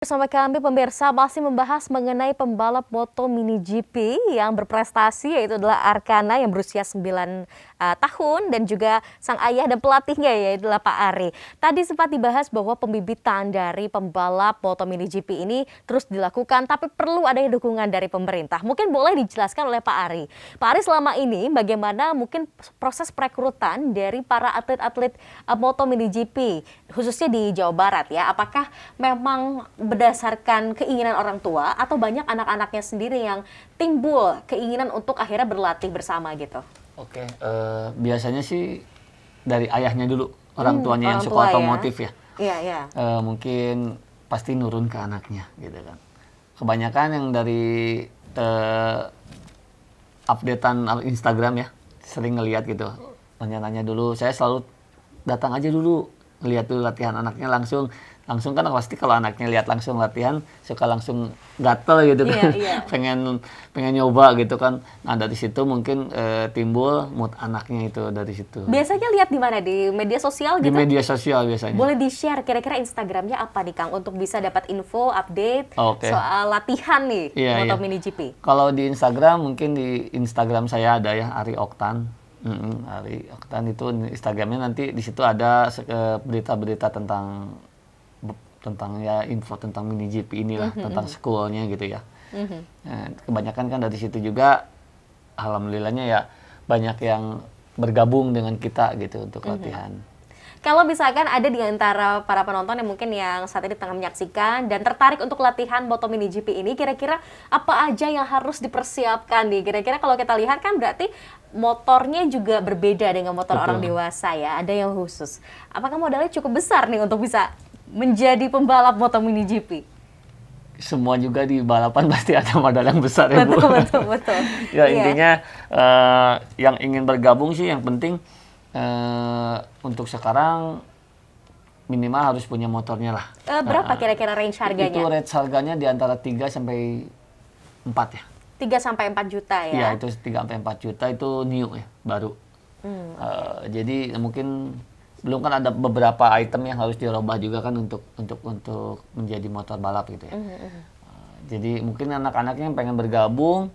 Bersama kami pemirsa masih membahas mengenai pembalap moto mini GP yang berprestasi, yaitu adalah Arkana yang berusia 9 tahun dan juga sang ayah dan pelatihnya, yaitu adalah Pak Ari. Tadi sempat dibahas bahwa pembibitan dari pembalap moto mini GP ini terus dilakukan, tapi perlu adanya dukungan dari pemerintah. Mungkin boleh dijelaskan oleh Pak Ari. Pak Ari, selama ini bagaimana mungkin proses perekrutan dari para atlet-atlet moto mini GP khususnya di Jawa Barat ya? Apakah memang berdasarkan keinginan orang tua atau banyak anak-anaknya sendiri yang timbul keinginan untuk akhirnya berlatih bersama gitu? Oke, biasanya sih dari ayahnya dulu, orang tuanya yang Orang suka tua otomotif ya. Iya, iya. Mungkin pasti nurun ke anaknya gitu kan. Kebanyakan yang dari updatean Instagram ya, sering ngelihat gitu. Nanya-nanya dulu, saya selalu datang aja dulu, lihat dulu latihan anaknya langsung kan pasti kalau anaknya lihat langsung latihan suka langsung gatel gitu kan. Iya, iya. pengen nyoba gitu kan. Nah dari situ mungkin timbul mood anaknya itu dari situ. Biasanya lihat di mana? Di media sosial Di gitu? media sosial biasanya. Boleh di-share kira-kira Instagramnya apa nih Kang untuk bisa dapat info, update Oke. soal latihan nih Iya, moto iya. mini GP? Kalau di Instagram mungkin di Instagram saya ada ya, Ari Oktan. Ari Oktan itu Instagramnya, nanti di situ ada berita-berita tentang ya info tentang mini GP inilah, tentang schoolnya gitu ya. Nah, kebanyakan kan dari situ juga alhamdulillahnya ya banyak yang bergabung dengan kita gitu untuk latihan. Kalau misalkan ada di antara para penonton yang mungkin yang saat ini tengah menyaksikan dan tertarik untuk latihan moto mini GP ini, kira-kira apa aja yang harus dipersiapkan nih? Kira-kira kalau kita lihat kan berarti motornya juga berbeda dengan motor Betul. orang dewasa ya, ada yang khusus. Apakah modalnya cukup besar nih untuk bisa menjadi pembalap moto mini GP? Semua juga di balapan pasti ada modal yang besar ya Bu. Betul. Ya Iya. intinya yang ingin bergabung sih yang penting untuk sekarang minimal harus punya motornya lah. Berapa kira-kira range harganya? Itu range harganya di antara 3 sampai 4 ya. 3 sampai 4 juta ya? Iya, itu 3 sampai 4 juta itu new ya, baru. Jadi mungkin belum kan ada beberapa item yang harus dirubah juga kan untuk menjadi motor balap gitu ya. Jadi mungkin anak-anaknya yang pengen bergabung,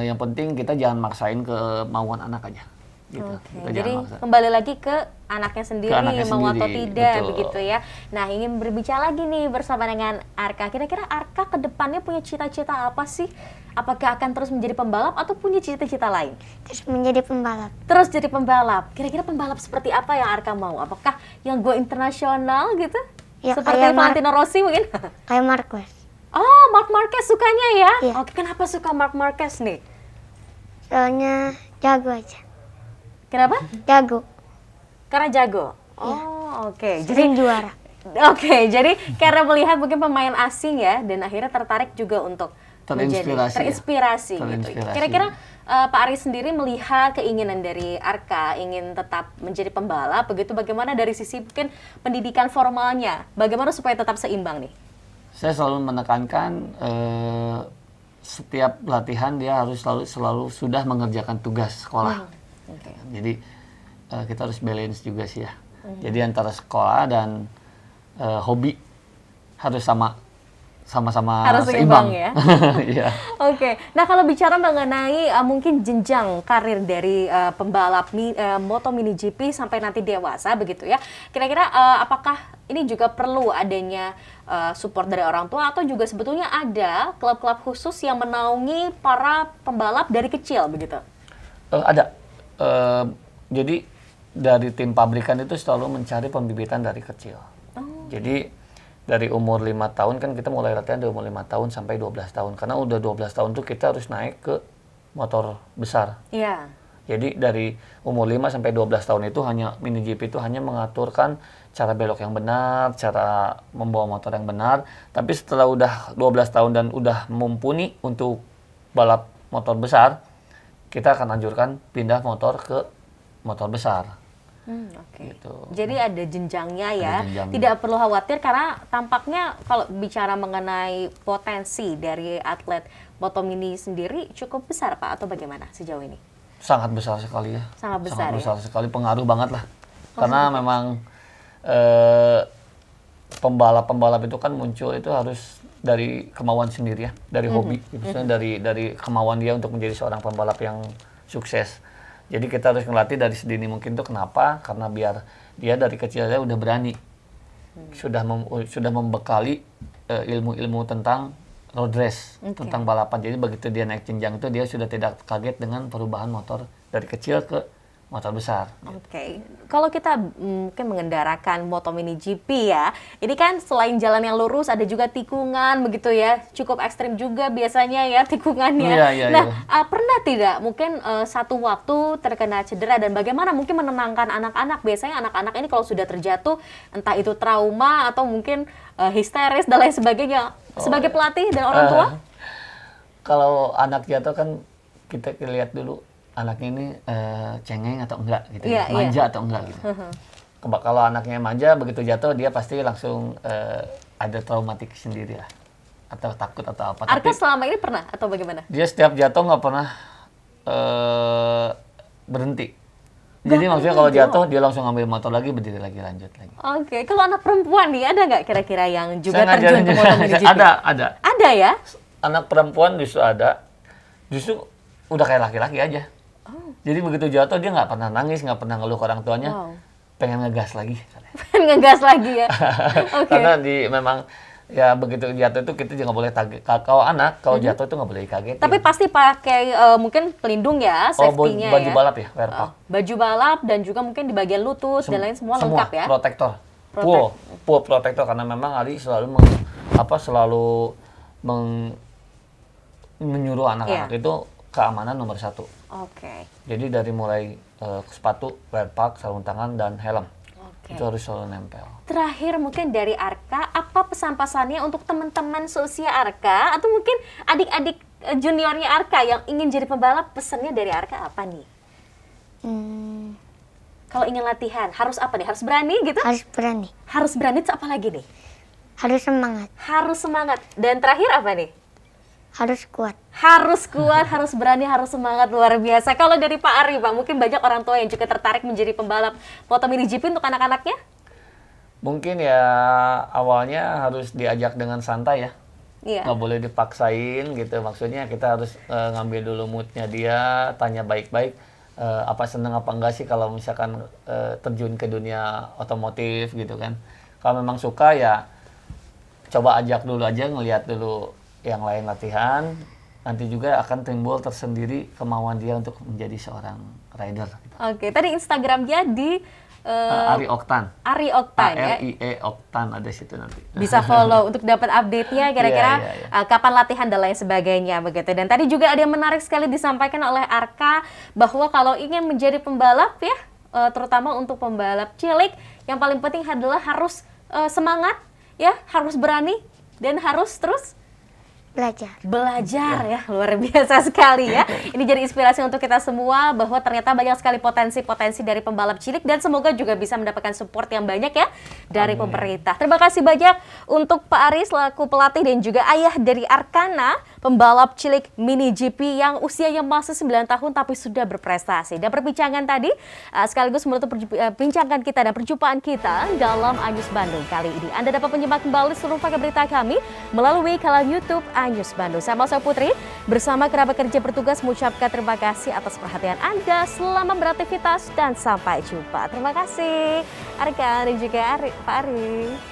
yang penting kita jangan maksain kemauan anak aja. Gitu. Oke, Kita jadi jangan maksa. kembali lagi ke anaknya sendiri, mau atau sendiri, tidak betul. begitu ya. Nah, ingin berbicara lagi nih bersama dengan Arka. Kira-kira Arka ke depannya punya cita-cita apa sih? Apakah akan terus menjadi pembalap atau punya cita-cita lain? Terus menjadi pembalap. Terus jadi pembalap. Kira-kira pembalap seperti apa yang Arka mau? Apakah yang go internasional gitu? Ya, Seperti kayak Valentino Rossi mungkin? Kayak Marquez. Oh, Marc Marquez sukanya ya? Iya. Oke, kenapa suka Marc Marquez nih? Soalnya jago aja. Kenapa? Jago. Karena jago. Iya. Oh, oke. Sering juara. Oke, jadi karena melihat mungkin pemain asing ya, dan akhirnya tertarik juga untuk terinspirasi gitu. Terinspirasi. Kira-kira Pak Ari sendiri melihat keinginan dari Arka ingin tetap menjadi pembalap, begitu bagaimana dari sisi mungkin pendidikan formalnya, bagaimana supaya tetap seimbang nih? Saya selalu menekankan setiap latihan dia harus selalu sudah mengerjakan tugas sekolah. Oke. Jadi kita harus balance juga sih ya. Jadi antara sekolah dan hobi harus sama-sama Harus seimbang ya. Iya. Oke, nah kalau bicara mengenai mungkin jenjang karir dari pembalap moto mini GP sampai nanti dewasa begitu ya, kira-kira apakah ini juga perlu adanya support dari orang tua atau juga sebetulnya ada klub-klub khusus yang menaungi para pembalap dari kecil begitu? Ada. Jadi dari tim pabrikan itu selalu mencari pembibitan dari kecil. Jadi dari umur 5 tahun kan kita mulai latihan dari umur 5 tahun sampai 12 tahun. Karena udah 12 tahun tuh kita harus naik ke motor besar. Iya. Jadi dari umur 5 sampai 12 tahun itu hanya mini GP itu hanya mengaturkan cara belok yang benar, cara membawa motor yang benar. Tapi setelah udah 12 tahun dan udah mumpuni untuk balap motor besar, kita akan anjurkan pindah motor ke motor besar. Oke. Gitu. Jadi ada jenjangnya ya. Ada jenjangnya. Tidak perlu khawatir karena tampaknya kalau bicara mengenai potensi dari atlet moto mini sendiri cukup besar Pak atau bagaimana sejauh ini? Sangat besar sekali ya. Sangat besar sekali, pengaruh banget lah. Karena memang pembalap-pembalap itu kan muncul itu harus dari kemauan sendiri ya, dari hobi, maksudnya dari kemauan dia untuk menjadi seorang pembalap yang sukses. Jadi kita harus ngelatih dari sedini mungkin tuh kenapa? Karena biar dia dari kecilnya udah berani, sudah membekali ilmu-ilmu tentang road race, tentang balapan. Jadi begitu dia naik jenjang itu dia sudah tidak kaget dengan perubahan motor dari kecil ke motor besar. Oke, kalau kita mungkin mengendarakan Moto Mini GP ya, ini kan selain jalan yang lurus ada juga tikungan begitu ya, cukup ekstrim juga biasanya ya tikungannya. Iya, Nah, iya. pernah tidak mungkin satu waktu terkena cedera dan bagaimana mungkin menenangkan anak-anak? Biasanya anak-anak ini kalau sudah terjatuh, entah itu trauma atau mungkin histeris dan lain sebagainya. Sebagai pelatih dan orang tua? Kalau anak jatuh kan kita lihat dulu anaknya ini cengeng atau enggak gitu, Iya, manja atau enggak gitu. Kalau anaknya manja begitu jatuh dia pasti langsung ada traumatik sendiri lah, atau takut atau apa. Arka Tapi selama ini pernah atau bagaimana? dia setiap jatuh nggak pernah berhenti. Jadi maksudnya kalau jatuh dia langsung ambil motor lagi, berdiri lagi, lanjut lagi. Oke, kalau anak perempuan nih ada nggak kira-kira yang juga Saya terjun ngajarin ke juga. Moto Mini GP? Ada. Ada ya? Anak perempuan justru ada, justru udah kayak laki-laki aja. Jadi begitu jatuh dia nggak pernah nangis, nggak pernah ngeluh ke orang tuanya, Wow. pengen ngegas lagi. Ngegas lagi ya. Oke. Karena memang ya begitu jatuh itu kita juga nggak boleh kalau anak kalau jatuh itu nggak boleh kaget. Tapi pasti pakai mungkin pelindung ya, safety-nya baju ya. balap ya, wear pack. Baju balap dan juga mungkin di bagian lutut dan lain semua lengkap ya. Protektor. Protek- Full protektor karena memang Ali selalu menyuruh anak-anak Iya. itu keamanan nomor 1. Oke. Jadi dari mulai sepatu, wear pack, sarung tangan dan helm. Oke. Itu harus selalu nempel. Terakhir mungkin dari Arka, apa pesan-pesannya untuk teman-teman seusia Arka atau mungkin adik-adik juniornya Arka yang ingin jadi pembalap, pesannya dari Arka apa nih? Hmm, Kalau ingin latihan, harus apa nih? Harus berani gitu? harus berani, Harus berani, terus apa lagi nih? harus semangat, Harus semangat. Dan terakhir apa nih? harus kuat. Harus kuat, harus berani, harus semangat, luar biasa. Kalau dari Pak Ari, Pak, mungkin banyak orang tua yang juga tertarik menjadi pembalap Moto Mini GP untuk anak-anaknya? Mungkin ya awalnya harus diajak dengan santai ya. Iya. Nggak boleh dipaksain gitu. Maksudnya kita harus ngambil dulu moodnya dia, tanya baik-baik apa seneng apa enggak sih kalau misalkan terjun ke dunia otomotif gitu kan. Kalau memang suka ya coba ajak dulu aja, ngelihat dulu yang lain latihan, nanti juga akan timbul tersendiri kemauan dia untuk menjadi seorang rider. Oke, tadi Instagramnya di Ari Oktan. Ari Oktan ya. ARIE Oktan ada situ nanti. Bisa follow untuk dapat update-nya kira-kira Iya. kapan latihan dan lain sebagainya begitu. Dan tadi juga ada yang menarik sekali disampaikan oleh Arka bahwa kalau ingin menjadi pembalap ya, terutama untuk pembalap cilik, yang paling penting adalah harus semangat ya, harus berani dan harus terus belajar ya, luar biasa sekali ya. Ini jadi inspirasi untuk kita semua bahwa ternyata banyak sekali potensi-potensi dari pembalap cilik dan semoga juga bisa mendapatkan support yang banyak ya dari pemerintah. Terima kasih banyak untuk Pak Ari selaku pelatih dan juga ayah dari Arkana, pembalap cilik Mini GP yang usianya masih 9 tahun tapi sudah berprestasi. Dan perbincangan tadi sekaligus menutup perbincangan kita dan perjumpaan kita dalam Anyus Bandung kali ini. Anda dapat menyimak kembali seluruh paket berita kami melalui kanal YouTube Anyus Bandung. Saya Masa Putri bersama kerabat kerja bertugas mengucapkan terima kasih atas perhatian Anda. Selamat beraktivitas dan sampai jumpa. Terima kasih Arka dan juga Pak Ari.